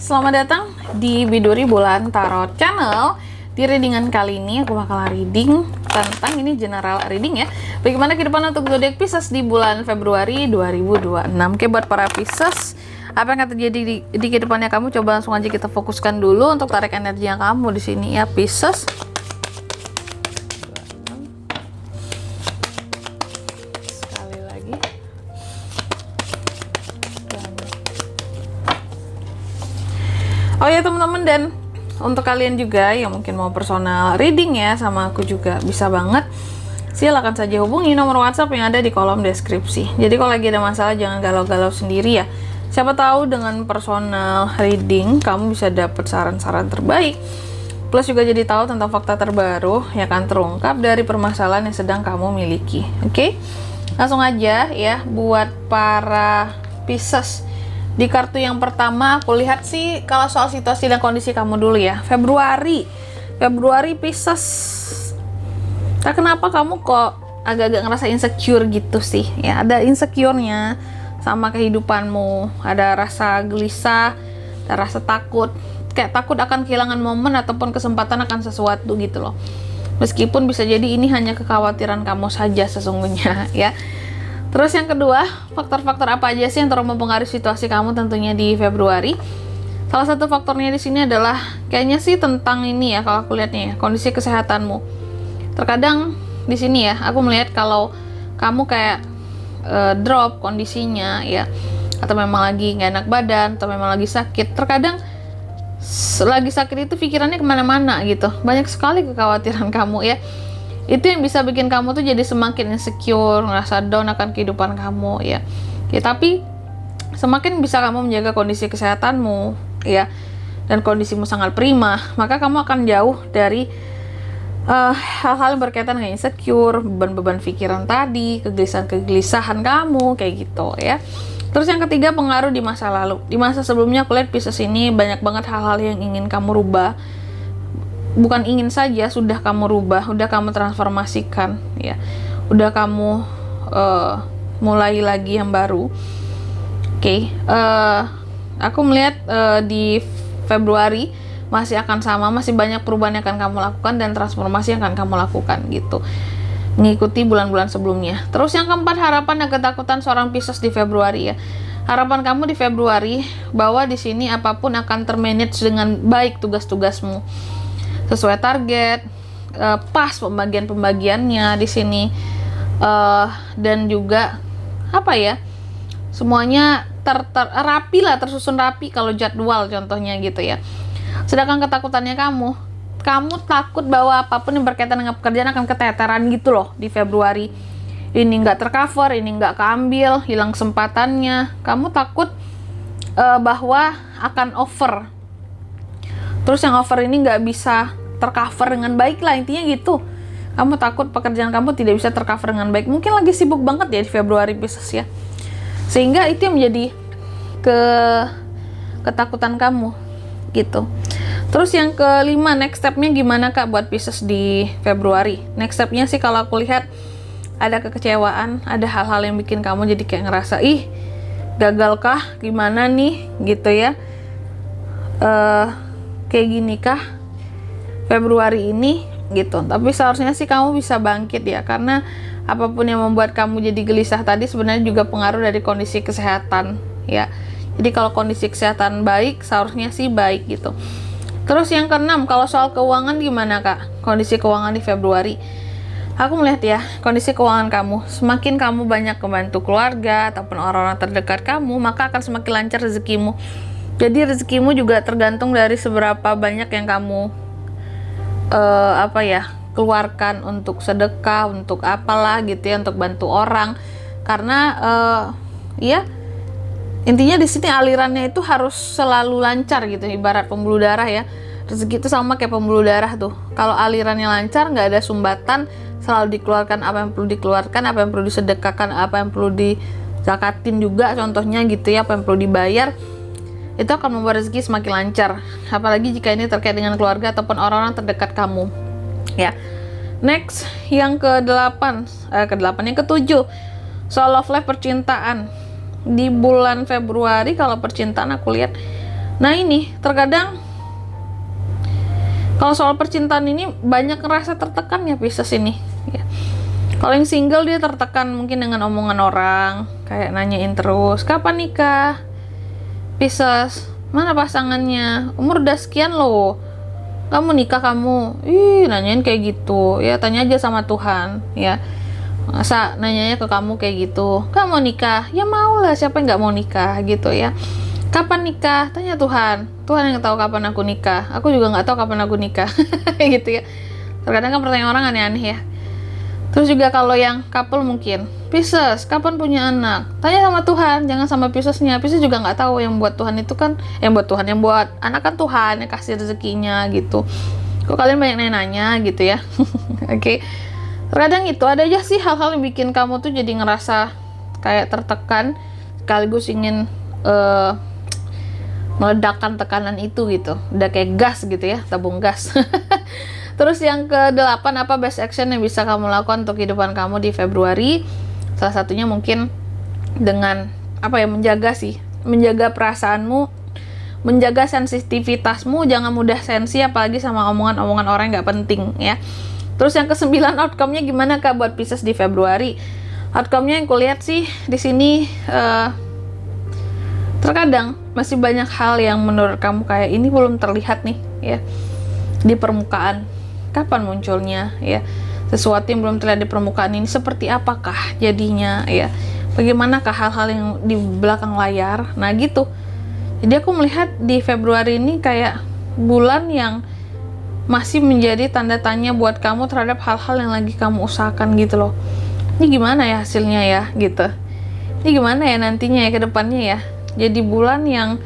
selamat datang di Biduri Bulan Tarot Channel. Di readingan kali ini aku bakal reading tentang ini general reading ya. Bagaimana kehidupan untuk zodiak Pisces di bulan Februari 2026. Oke, buat para Pisces, apa yang akan terjadi di kehidupannya kamu? Coba langsung aja kita fokuskan dulu untuk tarik energi yang kamu di sini ya, Pisces. Sekali lagi. Oh ya teman-teman, dan untuk kalian juga yang mungkin mau personal reading ya sama aku juga bisa banget. Silakan saja hubungi nomor WhatsApp yang ada di kolom deskripsi. Jadi kalau lagi ada masalah jangan galau-galau sendiri ya. Siapa tahu dengan personal reading kamu bisa dapet saran-saran terbaik. Plus juga jadi tahu tentang fakta terbaru yang akan terungkap dari permasalahan yang sedang kamu miliki. Oke? Langsung aja ya buat para Pisces. Di kartu yang pertama aku lihat sih kalau soal situasi dan kondisi kamu dulu ya. Februari Pisces. Tak kenapa kamu kok agak-agak ngerasa insecure gitu sih ya. Ada insecure-nya sama kehidupanmu, ada rasa gelisah, ada rasa takut, kayak takut akan kehilangan momen ataupun kesempatan akan sesuatu gitu loh. Meskipun bisa jadi ini hanya kekhawatiran kamu saja sesungguhnya ya. Terus yang kedua, faktor-faktor apa aja sih yang terus mempengaruhi situasi kamu tentunya di Februari? Salah satu faktornya di sini adalah kayaknya sih tentang ini ya, kalau aku lihatnya ya, kondisi kesehatanmu. Terkadang di sini ya, aku melihat kalau kamu kayak drop kondisinya ya, atau memang lagi nggak enak badan, atau memang lagi sakit. Terkadang lagi sakit itu pikirannya kemana-mana gitu. Banyak sekali kekhawatiran kamu ya. Itu yang bisa bikin kamu tuh jadi semakin insecure, ngerasa down akan kehidupan kamu ya. Ya tapi semakin bisa kamu menjaga kondisi kesehatanmu ya, dan kondisimu sangat prima, maka kamu akan jauh dari hal-hal yang berkaitan dengan insecure, beban-beban pikiran tadi, kegelisahan kamu kayak gitu ya. Terus yang ketiga, pengaruh di masa lalu. Di masa sebelumnya aku lihat Pisces ini banyak banget hal-hal yang ingin kamu rubah. Bukan ingin saja, sudah kamu rubah, udah kamu transformasikan ya, udah kamu mulai lagi yang baru. Oke, aku melihat di Februari masih akan sama, masih banyak perubahan yang akan kamu lakukan dan transformasi yang akan kamu lakukan gitu, mengikuti bulan-bulan sebelumnya. Terus yang keempat, harapan dan ketakutan seorang Pisces di Februari ya. Harapan kamu di Februari bahwa di sini apapun akan termanage dengan baik, tugas-tugasmu sesuai target, pas pembagiannya di sini, dan juga apa ya, semuanya rapi lah, tersusun rapi kalau jadwal contohnya gitu ya. Sedangkan ketakutannya kamu takut bahwa apapun yang berkaitan dengan pekerjaan akan keteteran gitu loh di Februari. Ini nggak tercover, ini nggak keambil, hilang kesempatannya. Kamu takut bahwa akan over. Terus yang over ini nggak bisa tercover dengan baik lah, intinya gitu. Kamu takut pekerjaan kamu tidak bisa tercover dengan baik. Mungkin lagi sibuk banget ya di Februari Pisces ya. Sehingga itu yang menjadi ketakutan kamu gitu. Terus yang kelima, next stepnya gimana kak buat Pisces di Februari? Next stepnya sih kalau aku lihat ada kekecewaan, ada hal-hal yang bikin kamu jadi kayak ngerasa gagal kah, gimana nih gitu ya. Kayak gini kah Februari ini gitu. Tapi seharusnya sih kamu bisa bangkit ya, karena apapun yang membuat kamu jadi gelisah tadi sebenarnya juga pengaruh dari kondisi kesehatan ya. Jadi kalau kondisi kesehatan baik, seharusnya sih baik gitu. Terus yang keenam, kalau soal keuangan gimana kak? Kondisi keuangan di Februari. Aku melihat ya, kondisi keuangan kamu, semakin kamu banyak membantu keluarga ataupun orang-orang terdekat kamu, maka akan semakin lancar rezekimu. Jadi rezekimu juga tergantung dari seberapa banyak yang kamu keluarkan untuk sedekah, untuk apalah gitu ya, untuk bantu orang. Karena ya intinya di sini alirannya itu harus selalu lancar gitu, ibarat pembuluh darah ya. Rezeki itu sama kayak pembuluh darah tuh. Kalau alirannya lancar, nggak ada sumbatan, selalu dikeluarkan apa yang perlu dikeluarkan, apa yang perlu disedekahkan, apa yang perlu dizakatin juga contohnya gitu ya, apa yang perlu dibayar, itu akan membuat rezeki semakin lancar. Apalagi jika ini terkait dengan keluarga ataupun orang-orang terdekat kamu ya. Next, yang yang ketujuh, soal love life, percintaan. Di bulan Februari kalau percintaan aku lihat Nah ini terkadang kalau soal percintaan ini banyak ngerasa tertekan ya Pisces ini ya. Kalau yang single dia tertekan mungkin dengan omongan orang, kayak nanyain terus, kapan nikah? Pisces, mana pasangannya? Umur udah sekian loh, kamu nikah kamu? Nanyain kayak gitu ya, tanya aja sama Tuhan ya. Masa nanyanya ke kamu kayak gitu? Kamu mau nikah? Ya mau lah, siapa yang nggak mau nikah gitu ya. Kapan nikah? Tanya Tuhan. Tuhan yang tahu kapan aku nikah. Aku juga nggak tahu kapan aku nikah. Gitu ya. Terkadang kan pertanyaan orang aneh-aneh ya. Terus juga kalau yang couple mungkin, Pisces, kapan punya anak? Tanya sama Tuhan, jangan sama Piscesnya. Pisces juga nggak tahu, yang buat Tuhan itu kan, yang buat anak kan Tuhan yang kasih rezekinya gitu. Kok kalian banyak nanya gitu ya? Oke. Terkadang itu ada aja sih hal-hal yang bikin kamu tuh jadi ngerasa kayak tertekan, sekaligus ingin meledakkan tekanan itu gitu. Udah kayak gas gitu ya, tabung gas. Terus yang ke-8, apa best action yang bisa kamu lakukan untuk kehidupan kamu di Februari? Salah satunya mungkin dengan menjaga perasaanmu, menjaga sensitivitasmu, jangan mudah sensi apalagi sama omongan-omongan orang yang gak penting ya. Terus yang ke-9, outcome-nya gimana Kak buat Pisces di Februari? Outcome-nya yang kulihat sih di sini terkadang masih banyak hal yang menurut kamu kayak ini belum terlihat nih ya di permukaan. Kapan munculnya ya? Sesuatu yang belum terlihat di permukaan ini seperti apakah jadinya ya? Bagaimanakah hal-hal yang di belakang layar? Nah gitu. Jadi aku melihat di Februari ini kayak bulan yang masih menjadi tanda tanya buat kamu terhadap hal-hal yang lagi kamu usahakan gitu loh. Ini gimana ya hasilnya ya gitu. Ini gimana ya nantinya ya ke depannya ya. Jadi bulan yang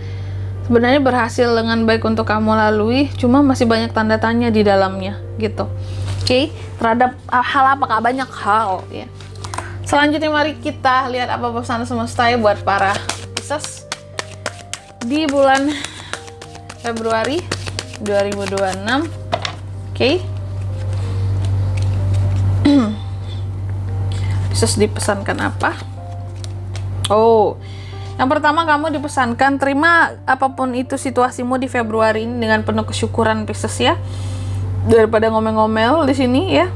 sebenarnya berhasil dengan baik untuk kamu lalui, cuma masih banyak tanda tanya di dalamnya gitu. Oke, terhadap hal apakah banyak hal ya. Selanjutnya mari kita lihat apa pesan semesta ya buat para Pisces di bulan Februari 2026. Oke. Pisces dipesankan apa? Oh, yang pertama kamu dipesankan terima apapun itu situasimu di Februari ini dengan penuh kesyukuran Pisces ya. Daripada ngomel-ngomel di sini ya.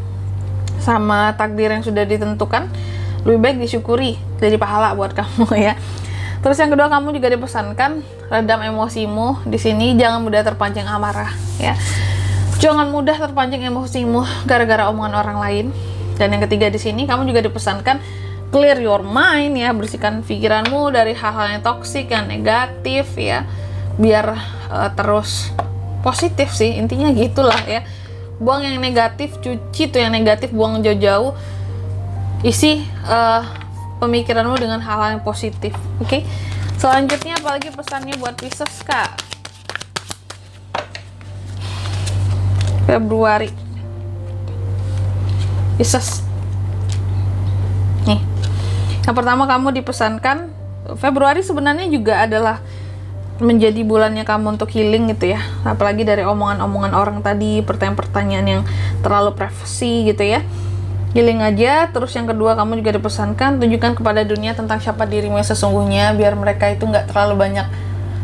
Sama takdir yang sudah ditentukan, lebih baik disyukuri, jadi pahala buat kamu ya. Terus yang kedua kamu juga dipesankan redam emosimu di sini, jangan mudah terpancing amarah ya. Jangan mudah terpancing emosimu gara-gara omongan orang lain. Dan yang ketiga di sini kamu juga dipesankan clear your mind ya, bersihkan pikiranmu dari hal-hal yang toksik, yang negatif ya, biar terus positif sih, intinya gitulah ya. Buang yang negatif, cuci tuh yang negatif, buang jauh-jauh, isi pemikiranmu dengan hal-hal yang positif. Oke. Selanjutnya apalagi pesannya buat Pisces Kak Februari? Pisces nih, yang pertama kamu dipesankan Februari sebenarnya juga adalah menjadi bulannya kamu untuk healing gitu ya, apalagi dari omongan-omongan orang tadi, pertanyaan-pertanyaan yang terlalu privasi gitu ya. Healing aja. Terus yang kedua kamu juga dipesankan tunjukkan kepada dunia tentang siapa dirimu yang sesungguhnya, biar mereka itu nggak terlalu banyak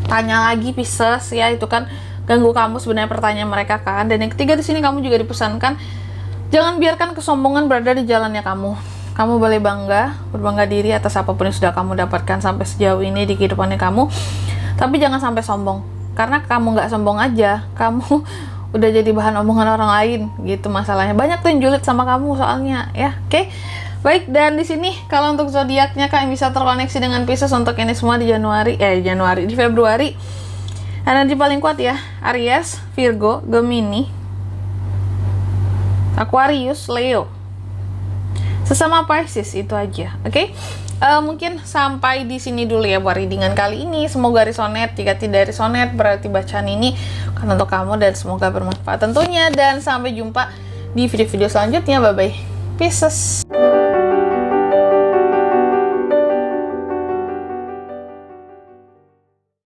tanya lagi Pisces ya, itu kan ganggu kamu sebenarnya pertanyaan mereka kan. Dan yang ketiga di sini kamu juga dipesankan jangan biarkan kesombongan berada di jalannya kamu. Kamu boleh berbangga diri atas apapun yang sudah kamu dapatkan sampai sejauh ini di kehidupannya kamu. Tapi jangan sampai sombong. Karena kamu nggak sombong aja, kamu udah jadi bahan omongan orang lain gitu masalahnya. Banyak tuh yang julid sama kamu soalnya ya. Oke. Baik, dan di sini kalau untuk zodiaknya Kak yang bisa terkoneksi dengan Pisces untuk ini semua di di Februari. Energi paling kuat ya, Aries, Virgo, Gemini, Aquarius, Leo. Sesama Pisces itu aja. Oke. Mungkin sampai di sini dulu ya buat readingan kali ini. Semoga resonate. Jika tidak resonate berarti bacaan ini kan untuk kamu dan semoga bermanfaat tentunya. Dan sampai jumpa di video-video selanjutnya. Bye bye Pisces.